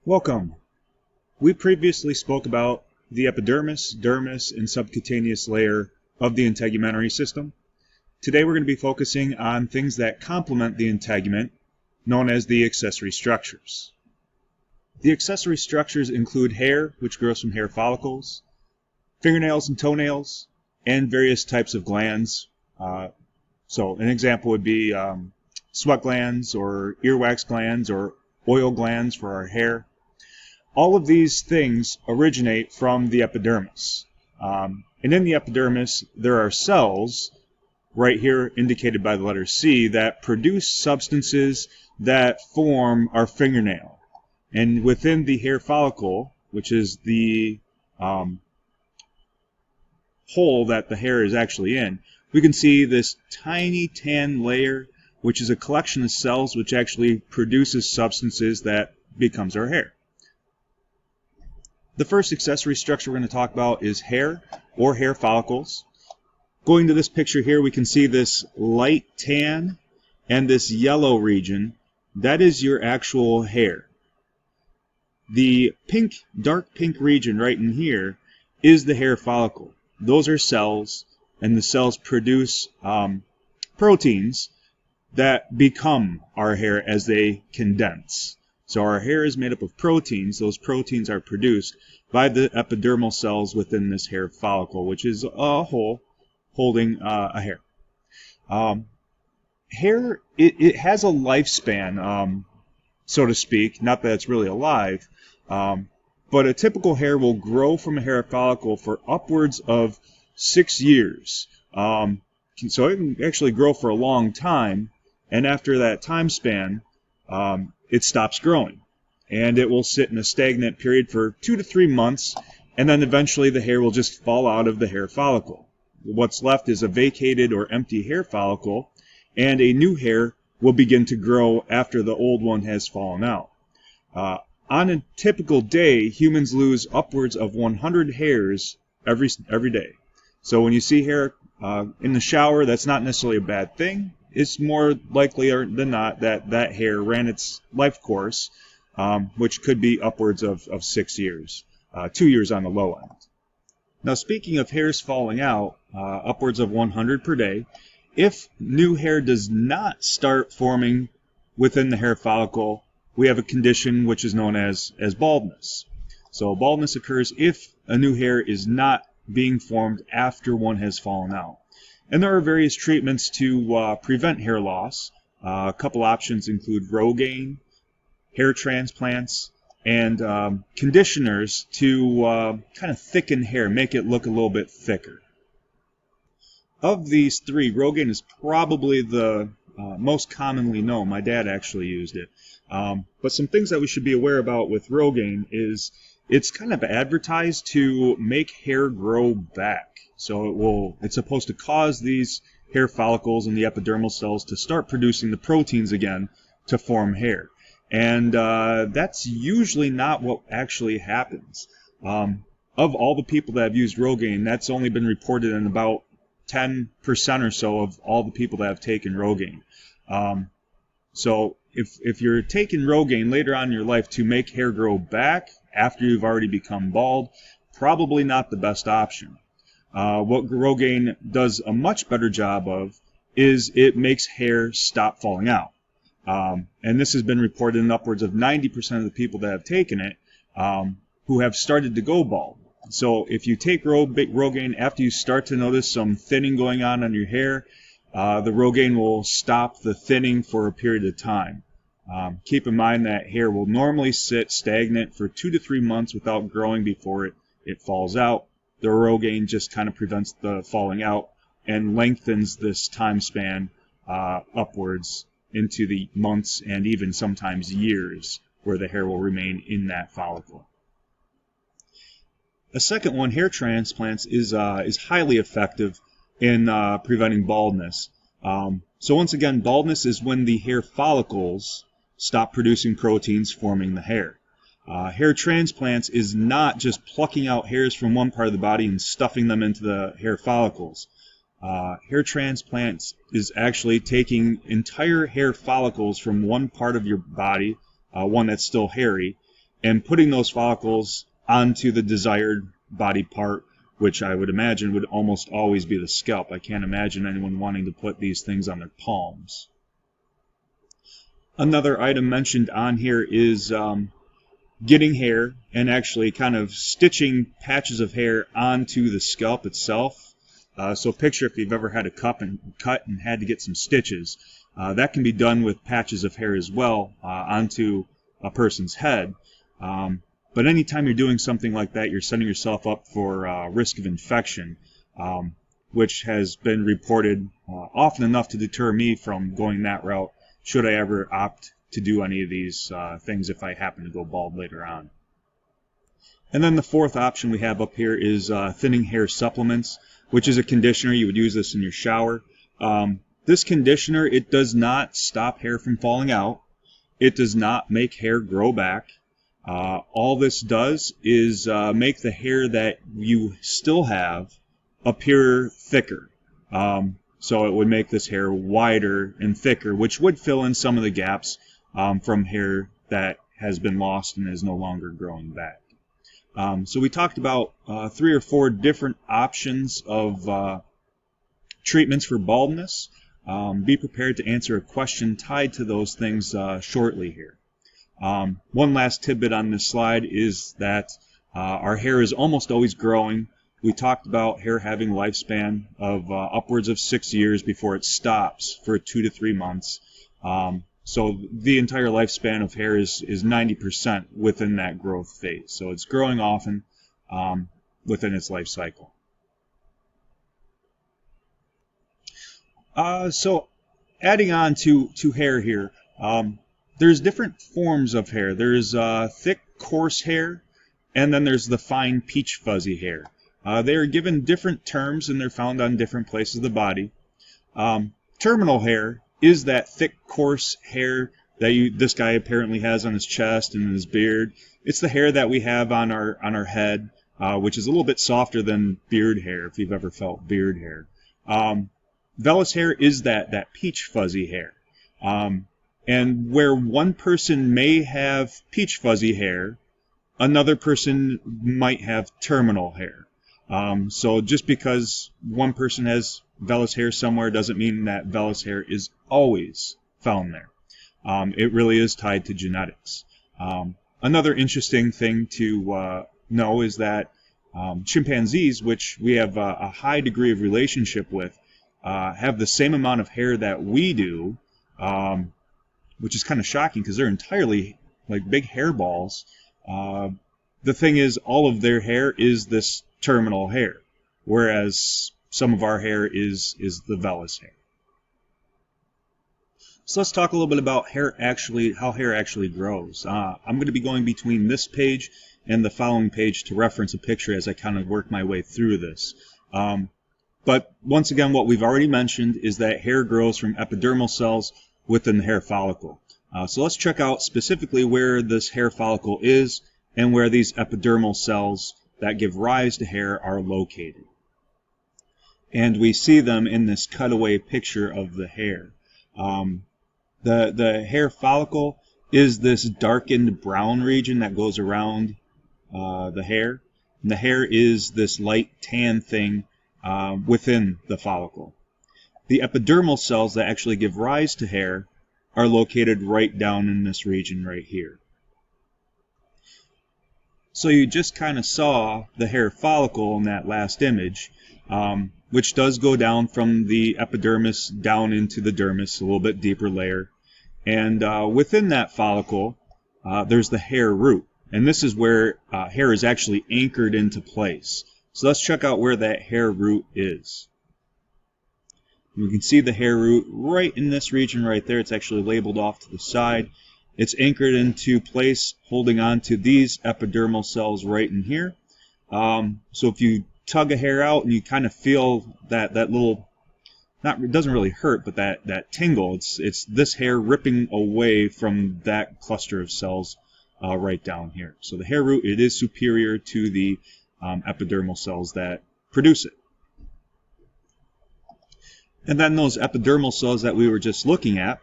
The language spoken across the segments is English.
Welcome. We previously spoke about the epidermis, dermis, and subcutaneous layer of the integumentary system. Today we're going to be focusing on things that complement the integument, known as the accessory structures. The accessory structures include hair, which grows from hair follicles, fingernails and toenails, and various types of glands. So an example would be sweat glands or earwax glands or oil glands for our hair. All of these things originate from the epidermis. And in the epidermis, there are cells, right here indicated by the letter C, that produce substances that form our fingernail. And within the hair follicle, which is the hole that the hair is actually in, we can see this tiny tan layer, which is a collection of cells which actually produces substances that becomes our hair. The first accessory structure we're going to talk about is hair or hair follicles. Going to this picture here, we can see this light tan and this yellow region. That is your actual hair. The pink, dark pink region right in here is the hair follicle. Those are cells, and the cells produce proteins that become our hair as they condense. So our hair is made up of proteins. Those proteins are produced by the epidermal cells within this hair follicle, which is a hole holding a hair. Hair, it has a lifespan, so to speak. Not that it's really alive, but a typical hair will grow from a hair follicle for upwards of 6 years. So it can actually grow for a long time, and after that time span, it stops growing, and it will sit in a stagnant period for 2 to 3 months, and then eventually the hair will just fall out of the hair follicle. What's left is a vacated or empty hair follicle, and a new hair will begin to grow after the old one has fallen out. On a typical day, humans lose upwards of 100 hairs every day. So when you see hair in the shower, that's not necessarily a bad thing. It's more likely than not that that hair ran its life course, which could be upwards of 6 years, 2 years on the low end. Now, speaking of hairs falling out, upwards of 100 per day, if new hair does not start forming within the hair follicle, we have a condition which is known as baldness. So baldness occurs if a new hair is not being formed after one has fallen out. And there are various treatments to prevent hair loss. A couple options include Rogaine, hair transplants, and conditioners to kind of thicken hair, make it look a little bit thicker. Of these three, Rogaine is probably the most commonly known. My dad actually used it. But some things that we should be aware about with Rogaine is it's kind of advertised to make hair grow back. So it's supposed to cause these hair follicles and the epidermal cells to start producing the proteins again to form hair. And that's usually not what actually happens. Of all the people that have used Rogaine, that's only been reported in about 10% or so of all the people that have taken Rogaine. So if you're taking Rogaine later on in your life to make hair grow back after you've already become bald, probably not the best option. What Rogaine does a much better job of is it makes hair stop falling out. And this has been reported in upwards of 90% of the people that have taken it who have started to go bald. So if you take Rogaine after you start to notice some thinning going on your hair, the Rogaine will stop the thinning for a period of time. Keep in mind that hair will normally sit stagnant for 2 to 3 months without growing before it falls out. The Rogaine just kind of prevents the falling out and lengthens this time span upwards into the months and even sometimes years where the hair will remain in that follicle. A second one, hair transplants, is highly effective in preventing baldness. So once again, baldness is when the hair follicles stop producing proteins forming the hair. Hair transplants is not just plucking out hairs from one part of the body and stuffing them into the hair follicles. Hair transplants is actually taking entire hair follicles from one part of your body, one that's still hairy, and putting those follicles onto the desired body part, which I would imagine would almost always be the scalp. I can't imagine anyone wanting to put these things on their palms. Another item mentioned on here is getting hair and actually kind of stitching patches of hair onto the scalp itself. So picture if you've ever had a cut and had to get some stitches. That can be done with patches of hair as well onto a person's head. But anytime you're doing something like that, you're setting yourself up for risk of infection, which has been reported often enough to deter me from going that route should I ever opt to do any of these things if I happen to go bald later on. And then the fourth option we have up here is thinning hair supplements, which is a conditioner. You would use this in your shower. This conditioner, it does not stop hair from falling out. It does not make hair grow back. All this does is make the hair that you still have appear thicker. So it would make this hair wider and thicker, which would fill in some of the gaps from hair that has been lost and is no longer growing back. So we talked about 3 or 4 different options of treatments for baldness. Be prepared to answer a question tied to those things shortly here. One last tidbit on this slide is that our hair is almost always growing. We talked about hair having a lifespan of upwards of 6 years before it stops for 2 to 3 months. So the entire lifespan of hair is 90% within that growth phase. So it's growing often within its life cycle. So adding on to hair here, there's different forms of hair. There's thick, coarse hair, and then there's the fine peach fuzzy hair. They are given different terms, and they're found on different places of the body. Terminal hair is that thick, coarse hair that this guy apparently has on his chest and in his beard. It's the hair that we have on our head, which is a little bit softer than beard hair, if you've ever felt beard hair. Vellus hair is that peach fuzzy hair. And where one person may have peach fuzzy hair, another person might have terminal hair. So just because one person has vellus hair somewhere doesn't mean that vellus hair is always found there. It really is tied to genetics. Another interesting thing to know is that chimpanzees, which we have a high degree of relationship with, have the same amount of hair that we do, which is kind of shocking because they're entirely like big hairballs. The thing is, all of their hair is this terminal hair, whereas some of our hair is the vellus hair. So let's talk a little bit about how hair actually grows. I'm going to be going between this page and the following page to reference a picture as I kind of work my way through this. But once again, what we've already mentioned is that hair grows from epidermal cells within the hair follicle. So let's check out specifically where this hair follicle is and where these epidermal cells that give rise to hair are located. And we see them in this cutaway picture of the hair. The hair follicle is this darkened brown region that goes around the hair. And the hair is this light tan thing within the follicle. The epidermal cells that actually give rise to hair are located right down in this region right here. So you just kind of saw the hair follicle in that last image, which does go down from the epidermis down into the dermis, a little bit deeper layer. And within that follicle, there's the hair root. And this is where hair is actually anchored into place. So let's check out where that hair root is. You can see the hair root right in this region right there. It's actually labeled off to the side. It's anchored into place, holding on to these epidermal cells right in here. So if you tug a hair out and you kind of feel that little, it doesn't really hurt, but that tingle, it's this hair ripping away from that cluster of cells right down here. So the hair root, it is superior to the epidermal cells that produce it. And then those epidermal cells that we were just looking at,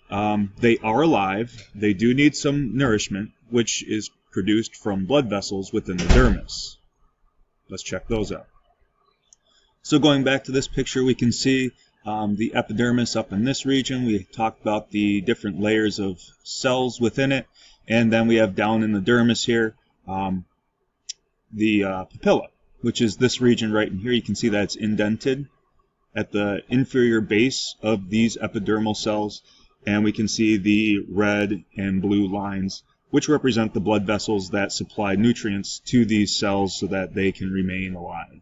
they are alive. They do need some nourishment, which is produced from blood vessels within the dermis. Let's check those out. So going back to this picture, we can see the epidermis up in this region. We talked about the different layers of cells within it. And then we have down in the dermis here the papilla, which is this region right in here. You can see that it's indented at the inferior base of these epidermal cells. And we can see the red and blue lines, which represent the blood vessels that supply nutrients to these cells so that they can remain alive.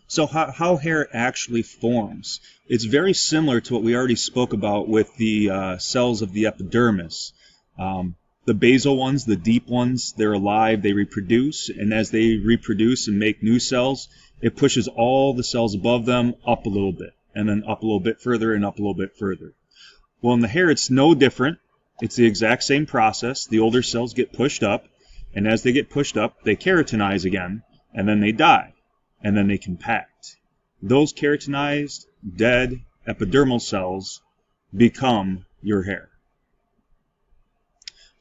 So how hair actually forms. It's very similar to what we already spoke about with the cells of the epidermis. The basal ones, the deep ones, they're alive, they reproduce, and as they reproduce and make new cells, it pushes all the cells above them up a little bit, and then up a little bit further and up a little bit further. Well, in the hair, it's no different. It's the exact same process. The older cells get pushed up, and as they get pushed up, they keratinize again, and then they die, and then they compact. Those keratinized, dead epidermal cells become your hair.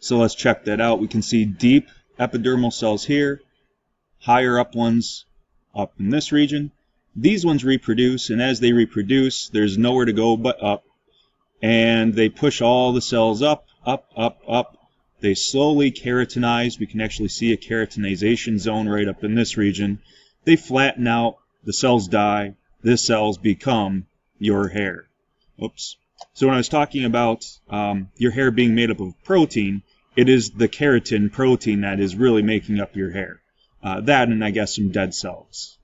So let's check that out. We can see deep epidermal cells here, higher up ones up in this region. These ones reproduce, and as they reproduce, there's nowhere to go but up. And they push all the cells up, up, up, up. They slowly keratinize. We can actually see a keratinization zone right up in this region. They flatten out, the cells die, the cells become your hair. Oops. So when I was talking about your hair being made up of protein, it is the keratin protein that is really making up your hair. That and I guess some dead cells.